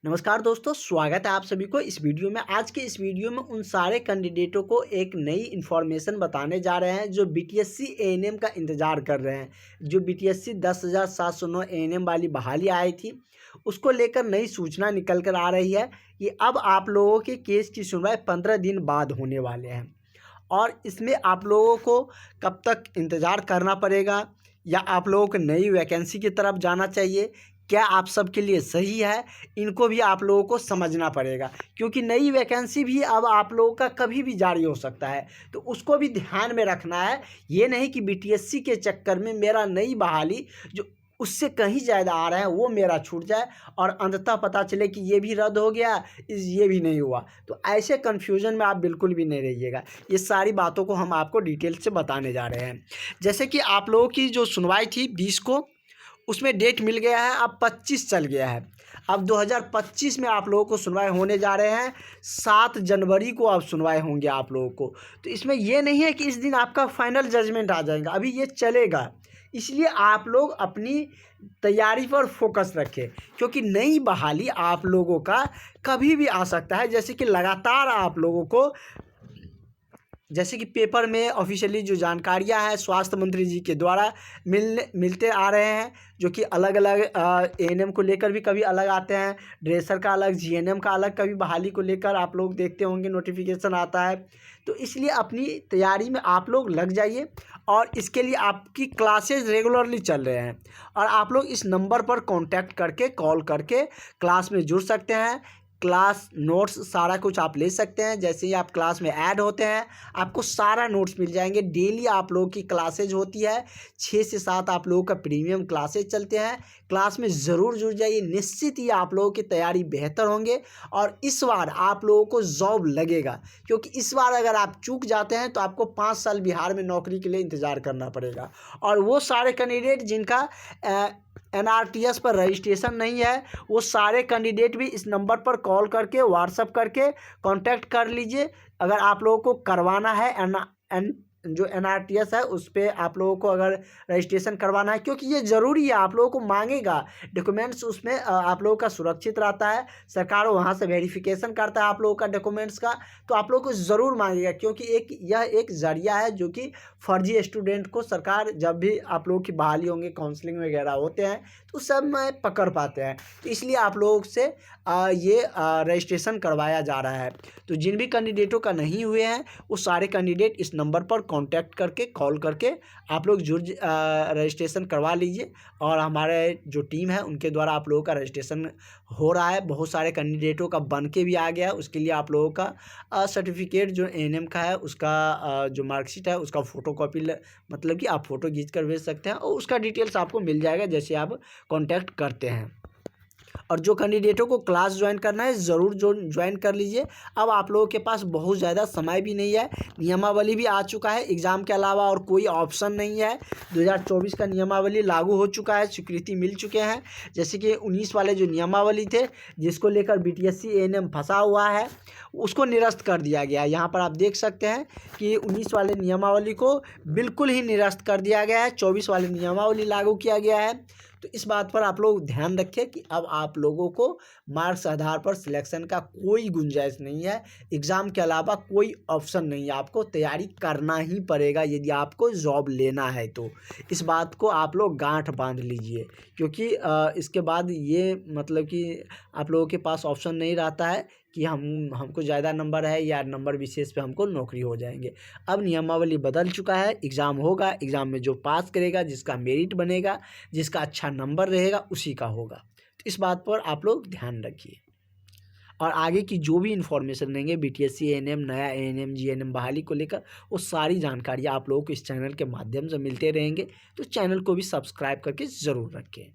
नमस्कार दोस्तों, स्वागत है आप सभी को इस वीडियो में। आज के इस वीडियो में उन सारे कैंडिडेटों को एक नई इन्फॉर्मेशन बताने जा रहे हैं जो बीटीएससी एएनएम का इंतज़ार कर रहे हैं। जो बीटीएससी 10,709 एएनएम वाली बहाली आई थी, उसको लेकर नई सूचना निकल कर आ रही है कि अब आप लोगों के केस की सुनवाई 15 दिन बाद होने वाले हैं। और इसमें आप लोगों को कब तक इंतज़ार करना पड़ेगा या आप लोगों को नई वैकेंसी की तरफ जाना चाहिए, क्या आप सबके लिए सही है, इनको भी आप लोगों को समझना पड़ेगा। क्योंकि नई वैकेंसी भी अब आप लोगों का कभी भी जारी हो सकता है, तो उसको भी ध्यान में रखना है। ये नहीं कि बीटीएससी के चक्कर में मेरा नई बहाली जो उससे कहीं ज़्यादा आ रहा है वो मेरा छूट जाए और अंततः पता चले कि ये भी रद्द हो गया, ये भी नहीं हुआ। तो ऐसे कन्फ्यूजन में आप बिल्कुल भी नहीं रहिएगा। ये सारी बातों को हम आपको डिटेल से बताने जा रहे हैं। जैसे कि आप लोगों की जो सुनवाई थी 20 को, उसमें डेट मिल गया है, अब 25 चल गया है। अब 2025 में आप लोगों को सुनवाई होने जा रहे हैं। 7 जनवरी को अब सुनवाई होंगे आप लोगों को। तो इसमें यह नहीं है कि इस दिन आपका फाइनल जजमेंट आ जाएगा, अभी ये चलेगा। इसलिए आप लोग अपनी तैयारी पर फोकस रखें, क्योंकि नई बहाली आप लोगों का कभी भी आ सकता है। जैसे कि लगातार आप लोगों को जैसे कि पेपर में ऑफिशियली जो जानकारियां हैं स्वास्थ्य मंत्री जी के द्वारा मिलते आ रहे हैं, जो कि अलग अलग एएनएम को लेकर भी कभी अलग आते हैं, ड्रेसर का अलग, जीएनएम का अलग, कभी बहाली को लेकर आप लोग देखते होंगे नोटिफिकेशन आता है। तो इसलिए अपनी तैयारी में आप लोग लग जाइए और इसके लिए आपकी क्लासेज रेगुलरली चल रहे हैं और आप लोग इस नंबर पर कांटेक्ट करके, कॉल करके क्लास में जुड़ सकते हैं। क्लास नोट्स सारा कुछ आप ले सकते हैं। जैसे ही आप क्लास में ऐड होते हैं आपको सारा नोट्स मिल जाएंगे। डेली आप लोगों की क्लासेज होती है, 6 से 7 आप लोगों का प्रीमियम क्लासेज चलते हैं। क्लास में ज़रूर जुड़ जाइए, निश्चित ही आप लोगों की तैयारी बेहतर होंगे और इस बार आप लोगों को जॉब लगेगा। क्योंकि इस बार अगर आप चूक जाते हैं तो आपको 5 साल बिहार में नौकरी के लिए इंतज़ार करना पड़ेगा। और वो सारे कैंडिडेट जिनका एनआरटीएस पर रजिस्ट्रेशन नहीं है, वो सारे कैंडिडेट भी इस नंबर पर कॉल करके, व्हाट्सअप करके कांटेक्ट कर लीजिए। अगर आप लोगों को करवाना है जो एनआरटीएस है उस पर आप लोगों को अगर रजिस्ट्रेशन करवाना है, क्योंकि ये ज़रूरी है, आप लोगों को मांगेगा डॉक्यूमेंट्स, उसमें आप लोगों का सुरक्षित रहता है। सरकार वहाँ से वेरिफिकेशन करता है आप लोगों का डॉक्यूमेंट्स का, तो आप लोगों को ज़रूर मांगेगा। क्योंकि यह एक ज़रिया है जो कि फर्जी स्टूडेंट को सरकार जब भी आप लोगों की बहाली होंगे, काउंसलिंग वगैरह होते हैं, तो सब में पकड़ पाते हैं। तो इसलिए आप लोगों से ये रजिस्ट्रेशन करवाया जा रहा है। तो जिन भी कैंडिडेटों का नहीं हुए हैं वो सारे कैंडिडेट इस नंबर पर कांटेक्ट करके, कॉल करके आप लोग रजिस्ट्रेशन करवा लीजिए। और हमारे जो टीम है उनके द्वारा आप लोगों का रजिस्ट्रेशन हो रहा है। बहुत सारे कैंडिडेटों का बन के भी आ गया है। उसके लिए आप लोगों का सर्टिफिकेट जो एएनएम का है उसका जो मार्कशीट है उसका फ़ोटोकॉपी मतलब कि आप फ़ोटो खींच कर भेज सकते हैं और उसका डिटेल्स आपको मिल जाएगा जैसे आप कांटेक्ट करते हैं। और जो कैंडिडेटों को क्लास ज्वाइन करना है ज़रूर ज्वाइन कर लीजिए। अब आप लोगों के पास बहुत ज़्यादा समय भी नहीं है, नियमावली भी आ चुका है। एग्ज़ाम के अलावा और कोई ऑप्शन नहीं है। 2024 का नियमावली लागू हो चुका है, स्वीकृति मिल चुके हैं। जैसे कि 19 वाले जो नियमावली थे जिसको लेकर बीटीएससी एएनएम फंसा हुआ है, उसको निरस्त कर दिया गया। यहाँ पर आप देख सकते हैं कि 19 वाले नियमावली को बिल्कुल ही निरस्त कर दिया गया है, 24 वाले नियमावली लागू किया गया है। तो इस बात पर आप लोग ध्यान रखें कि अब आप लोगों को मार्क्स आधार पर सिलेक्शन का कोई गुंजाइश नहीं है। एग्ज़ाम के अलावा कोई ऑप्शन नहीं है, आपको तैयारी करना ही पड़ेगा यदि आपको जॉब लेना है। तो इस बात को आप लोग गांठ बांध लीजिए, क्योंकि इसके बाद ये मतलब कि आप लोगों के पास ऑप्शन नहीं रहता है कि हमको ज़्यादा नंबर है या नंबर विशेष पे हमको नौकरी हो जाएंगे। अब नियमावली बदल चुका है, एग्ज़ाम होगा, एग्ज़ाम में जो पास करेगा, जिसका मेरिट बनेगा, जिसका अच्छा नंबर रहेगा उसी का होगा। तो इस बात पर आप लोग ध्यान रखिए। और आगे की जो भी इन्फॉर्मेशन देंगे बीटीएससी एएनएम, नया एएनएम, जीएनएम बहाली को लेकर, वो सारी जानकारी आप लोगों को इस चैनल के माध्यम से मिलते रहेंगे। तो चैनल को भी सब्सक्राइब करके ज़रूर रखें।